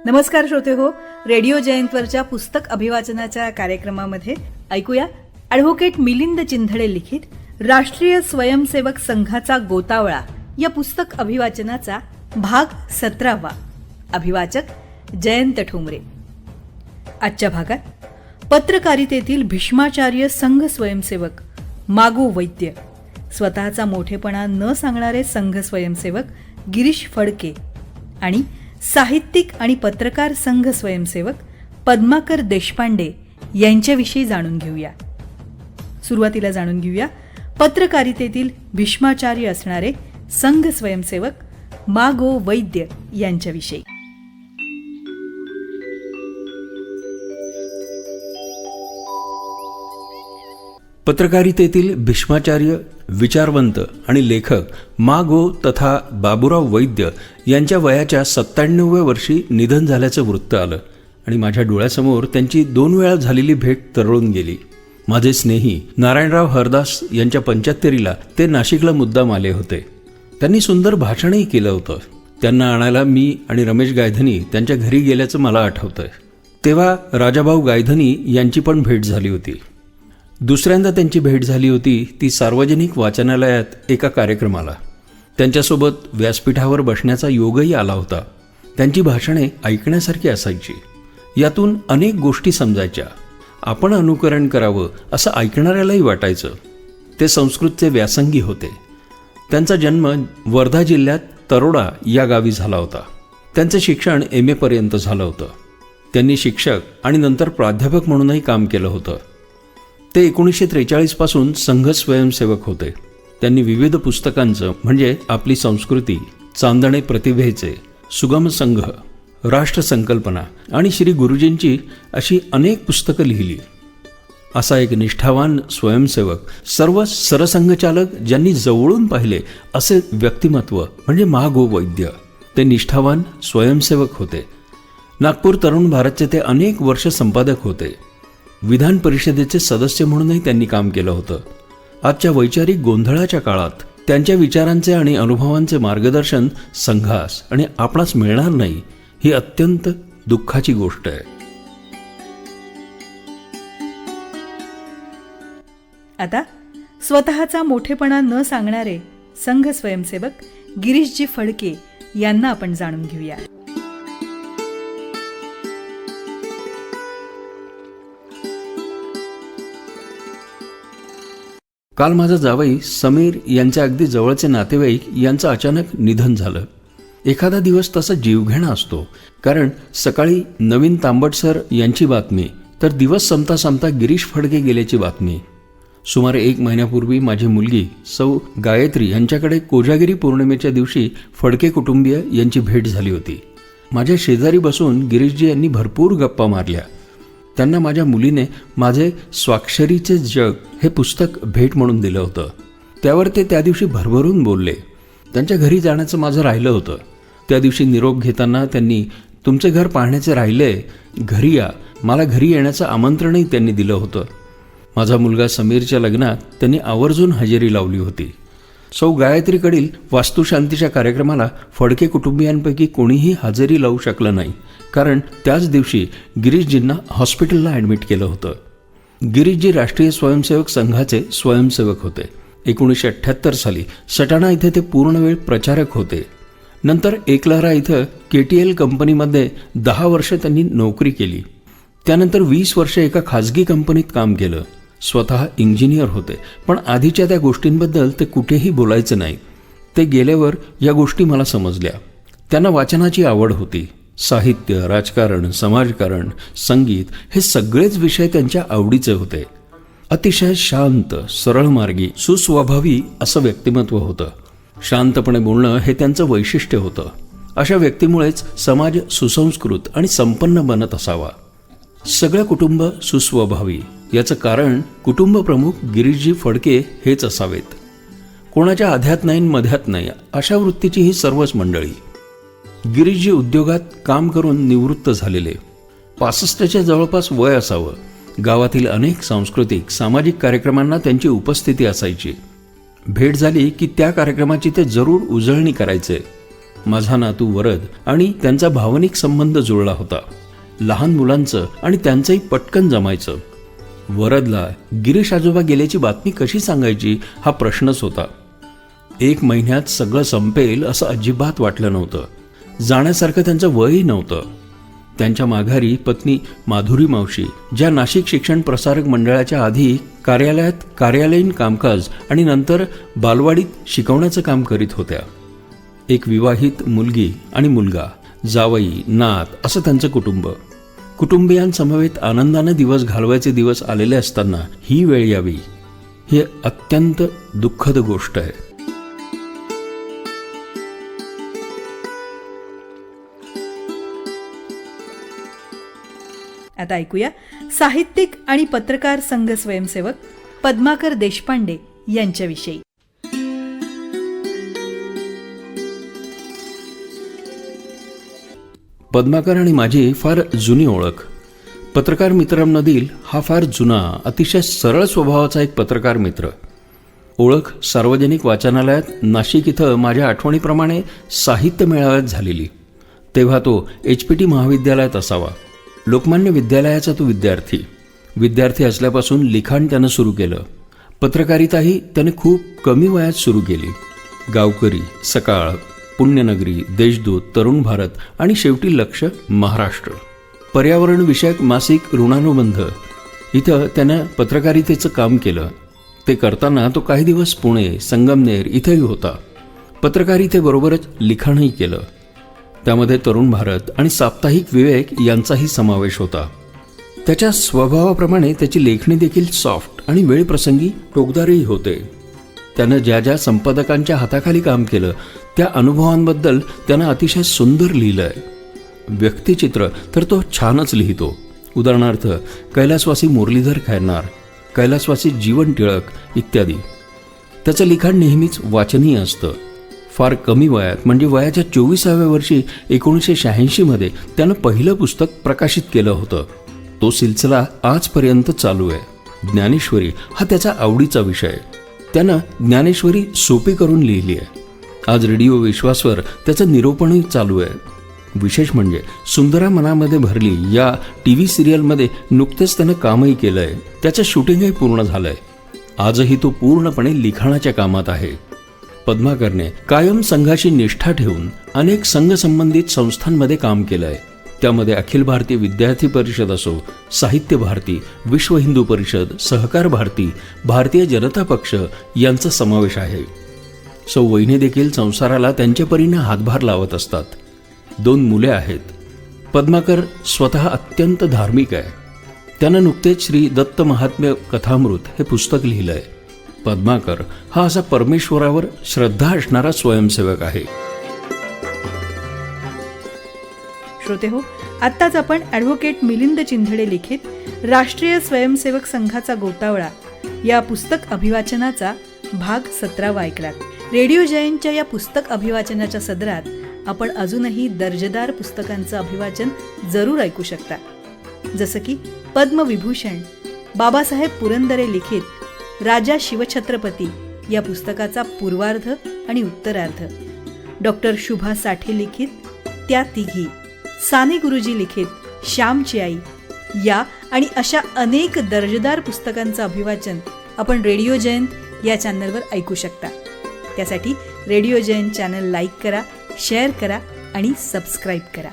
नमस्कार श्रोते हो, रेडिओ जयंतवरच्या पुस्तक अभिवाचनाच्या कार्यक्रमामध्ये ऐकूया ॲडव्होकेट मिलिंद चिंधडे लिखित राष्ट्रीय स्वयंसेवक संघाचा गोतावळा या पुस्तक अभिवाचनाचा भाग 17वा. अभिवाचक जयंत ठोंबरे. आजच्या भागात पत्रकारितेतील भीष्माचार्य संघ स्वयंसेवक मागो वैद्य, स्वतःचा मोठेपणा न सांगणारे संघ स्वयंसेवक गिरीश फडके आणि साहित्यिक आणि पत्रकार संघ स्वयंसेवक पद्माकर देशपांडे यांच्याविषयी जाणून घेऊया. सुरुवातीला जाणून घेऊया पत्रकारितेतील भीष्माचार्य असणारे संघ स्वयंसेवक मागो वैद्य यांच्याविषयी. पत्रकारितेतील भीष्माचार्य, विचारवंत आणि लेखक मागो तथा बाबूराव वैद्य यांच्या वयाच्या 97व्या वर्षी निधन झाल्याचं वृत्त आलं आणि माझ्या डोळ्यासमोर त्यांची 2 वेळा झालेली भेट तरळून गेली. माझे स्नेही नारायणराव हरदास यांच्या 75ला ते नाशिकला मुद्दाम आले होते. त्यांनी सुंदर भाषणही केलं होतं. त्यांना आणायला मी आणि रमेश गायधनी त्यांच्या घरी गेल्याचं मला आठवतंय. तेव्हा राजाभाऊ गायधनी यांची पण भेट झाली होती. दुसऱ्यांदा त्यांची भेट झाली होती ती सार्वजनिक वाचनालयात एका कार्यक्रमाला. त्यांच्यासोबत व्यासपीठावर बसण्याचा योगही आला होता. त्यांची भाषणे ऐकण्यासारखी असायची. यातून अनेक गोष्टी समजायच्या. आपण अनुकरण करावं असं ऐकणाऱ्यालाही वाटायचं. ते संस्कृतचे व्यासंगी होते. त्यांचा जन्म वर्धा जिल्ह्यात तरोडा या गावी झाला होता. त्यांचं शिक्षण MA पर्यंत झालं होतं. त्यांनी शिक्षक आणि नंतर प्राध्यापक म्हणूनही काम केलं होतं. ते 1943 पासून संघ स्वयंसेवक होते. त्यांनी विविध पुस्तकांचं म्हणजे आपली संस्कृती, चांदणे प्रतिभेचे, सुगम संघ, राष्ट्रसंकल्पना आणि श्री गुरुजींची अशी अनेक पुस्तकं लिहिली. असा एक निष्ठावान स्वयंसेवक, सर्व सरसंघचालक ज्यांनी जवळून पाहिले असे व्यक्तिमत्व म्हणजे मागो वैद्य. ते निष्ठावान स्वयंसेवक होते. नागपूर तरुण भारतचे ते अनेक वर्ष संपादक होते. विधान परिषदेचे सदस्य म्हणूनही त्यांनी काम केलं होतं. आजच्या वैचारिक गोंधळाच्या काळात त्यांच्या विचारांचे आणि अनुभवांचे मार्गदर्शन संघास आणि आपणास मिळणार नाही ही अत्यंत दुःखाची गोष्ट आहे. आता स्वतःचा मोठेपणा न सांगणारे संघ स्वयंसेवक गिरीशजी फडके यांना आपण जाणून घेऊया. काल माझा जावई समीर यांचे अगदी जवळचे नातेवाईक यांचं अचानक निधन झालं. एखादा दिवस तसा जीवघेणा असतो, कारण सकाळी नवीन तांबट सर यांची बातमी, तर दिवस संपता संपता गिरीश फडके गेल्याची बातमी. सुमारे 1 महिन्यापूर्वी माझी मुलगी सौ गायत्री यांच्याकडे कोजागिरी पौर्णिमेच्या दिवशी फडके कुटुंबीय यांची भेट झाली होती. माझ्या शेजारी बसून गिरीशजी यांनी भरपूर गप्पा मारल्या. त्यांना माझ्या मुलीने माझे स्वाक्षरीचे जग हे पुस्तक भेट म्हणून दिलं होतं. त्यावर ते त्या दिवशी भरभरून बोलले. त्यांच्या घरी जाण्याचं माझं राहिलं होतं. त्या दिवशी निरोप घेताना त्यांनी, तुमचे घर पाहण्याचे राहिले, घरी या, मला घरी येण्याचं आमंत्रणही त्यांनी दिलं होतं. माझा मुलगा समीरच्या लग्नात त्यांनी आवर्जून हजेरी लावली होती. सौ गायत्रीकडील वास्तुशांतीच्या कार्यक्रमाला फडके कुटुंबियांपैकी कोणीही हजेरी लावू शकलं नाही, कारण त्याच दिवशी गिरीशजींना हॉस्पिटलला ॲडमिट केलं होतं. गिरीशजी राष्ट्रीय स्वयंसेवक संघाचे स्वयंसेवक होते. 1978 साली सटाणा इथे ते पूर्णवेळ प्रचारक होते. नंतर एकलहरा इथं KTL कंपनीमध्ये 10 वर्ष त्यांनी नोकरी केली. त्यानंतर 20 वर्ष एका खाजगी कंपनीत काम केलं. स्वतः इंजिनियर होते, पण आधीच्या त्या गोष्टींबद्दल ते कुठेही बोलायचं नाही. ते गेल्यावर या गोष्टी मला समजल्या. त्यांना वाचनाची आवड होती. साहित्य, राजकारण, समाजकारण, संगीत हे सगळेच विषय त्यांच्या आवडीचे होते. अतिशय शांत, सरळमार्गी, सुस्वभावी असं व्यक्तिमत्व होतं. शांतपणे बोलणं हे त्यांचं वैशिष्ट्य होतं. अशा व्यक्तीमुळेच समाज सुसंस्कृत आणि संपन्न बनत असावा. सगळं कुटुंब सुस्वभावी याचं कारण कुटुंब प्रमुख गिरीशजी फडके हेच असावेत. कोणाच्या आध्यात नाही मध्यात नाही अशा वृत्तीची ही सर्वच मंडळी. गिरीशजी उद्योगात काम करून निवृत्त झालेले. 65च्या जवळपास वय असावं. गावातील अनेक सांस्कृतिक सामाजिक कार्यक्रमांना त्यांची उपस्थिती असायची. भेट झाली की त्या कार्यक्रमाची ते जरूर उजळणी करायचे. माझा नातू वरद आणि त्यांचा भावनिक संबंध जुळला होता. लहान मुलांचं आणि त्यांचंही पटकन जमायचं. वरदला गिरीश आजोबा गेल्याची बातमी कशी सांगायची हा प्रश्नच होता. 1 महिन्यात सगळं संपेल असं अजिबात वाटलं नव्हतं. जाण्यासारखं त्यांचं वयही नव्हतं. त्यांच्या माघारी पत्नी माधुरी मावशी, ज्या नाशिक शिक्षण प्रसारक मंडळाच्या आधी कार्यालयात कार्यालयीन कामकाज आणि नंतर बालवाडीत शिकवण्याचं काम करीत होत्या. एक विवाहित मुलगी आणि मुलगा, जावई, नात असं त्यांचं कुटुंब. कुटुंबियांसमवेत आनंदानं दिवस घालवायचे दिवस आलेले असताना ही वेळ यावी, ही अत्यंत दुःखद गोष्ट आहे. आता ऐकूया साहित्यिक आणि पत्रकार संघ स्वयंसेवक पद्माकर देशपांडे यांच्याविषयी. पद्माकर आणि माझी फार जुनी ओळख. पत्रकार मित्रांमधील हा फार जुना, अतिशय सरळ स्वभावाचा एक पत्रकार मित्र. ओळख सार्वजनिक वाचनालयात नाशिक इथं माझ्या आठवणीप्रमाणे साहित्य मेळाव्यात झालेली. तेव्हा तो HPT महाविद्यालयात असावा. लोकमान्य विद्यालयाचा तो विद्यार्थी असल्यापासून लिखाण त्यानं सुरू केलं. पत्रकारिताही त्याने खूप कमी वयात सुरू केली. गावकरी, सकाळ, पुण्यनगरी, देशदूत, तरुण भारत आणि शेवटी लक्ष महाराष्ट्र, पर्यावरण विषयक मासिक ऋणानुबंध इथं त्यानं पत्रकारितेचं काम केलं. ते करताना तो काही दिवस पुणे, संगमनेर इथंही होता. पत्रकारितेबरोबरच लिखाणही केलं. त्यामध्ये तरुण भारत आणि साप्ताहिक विवेक यांचाही समावेश होता. त्याच्या स्वभावाप्रमाणे त्याची लेखणी देखील सॉफ्ट आणि वेळप्रसंगी टोकदारही होते. त्यानं ज्या ज्या संपादकांच्या हाताखाली काम केलं त्या अनुभवांबद्दल त्यानं अतिशय सुंदर लिहिलं आहे. व्यक्तिचित्र तर तो छानच लिहितो. उदाहरणार्थ कैलासवासी मुरलीधर खैरनार, कैलासवासी जीवन टिळक इत्यादी. त्याचं लिखाण नेहमीच वाचनीय असतं. फार कमी वयात म्हणजे वयाच्या 24व्या वर्षी 1986 त्यानं पहिलं पुस्तक प्रकाशित केलं होतं. तो सिलसिला आजपर्यंत चालू आहे. ज्ञानेश्वरी हा त्याचा आवडीचा विषय. त्यानं ज्ञानेश्वरी सोपी करून लिहिली आहे. आज रेडिओ विश्वासवर त्याचं निरूपणही चालू आहे. विशेष म्हणजे सुंदरा मनामध्ये भरली या TV सिरियलमध्ये नुकतेच त्यानं कामही केलं आहे. त्याचं शूटिंगही पूर्ण झालं आहे. आजही तो पूर्णपणे लिखाणाच्या कामात आहे. पद्माकरने कायम संघाची निष्ठा ठेवून अनेक संघ संबंधित संस्थांमध्ये काम केलं आहे. त्यामध्ये अखिल भारतीय विद्यार्थी परिषद असो, साहित्य भारती, विश्व हिंदू परिषद, सहकार भारती, भारतीय जनता पक्ष यांचा समावेश आहे. सौ वहिनी देखील संसाराला त्यांच्या परीने हातभार लावत असतात. 2 मुले आहेत. पद्माकर स्वतः अत्यंत धार्मिक आहे. त्यानं नुकतेच श्री दत्त महात्म्य कथामृत हे पुस्तक लिहिलं आहे. पद्माकर हा असा परमेश्वरावर श्रद्धा असणारा स्वयंसेवक आहे. श्रोते हो, आत्ताच आपण ॲडव्होकेट मिलिंद चिंधडे लिखित राष्ट्रीय स्वयंसेवक संघाचा गोतावळा या पुस्तक अभिवाचनाचा भाग 17 ऐकलात. रेडिओ जयंतच्या या पुस्तक अभिवाचनाच्या सदरात आपण अजूनही दर्जेदार पुस्तकांचं अभिवाचन जरूर ऐकू शकता. जसं की पद्मविभूषण बाबासाहेब पुरंदरे लिखित राजा शिवछत्रपती या पुस्तकाचा पूर्वार्ध आणि उत्तरार्ध, डॉक्टर शुभा साठे लिखित त्या तिघी, साने गुरुजी लिखित श्यामची आई या आणि अशा अनेक दर्जेदार पुस्तकांचं अभिवाचन आपण रेडिओ जयंत या चॅनलवर ऐकू शकता. त्यासाठी रेडिओ जयंत चॅनल लाईक करा, शेअर करा आणि सबस्क्राईब करा.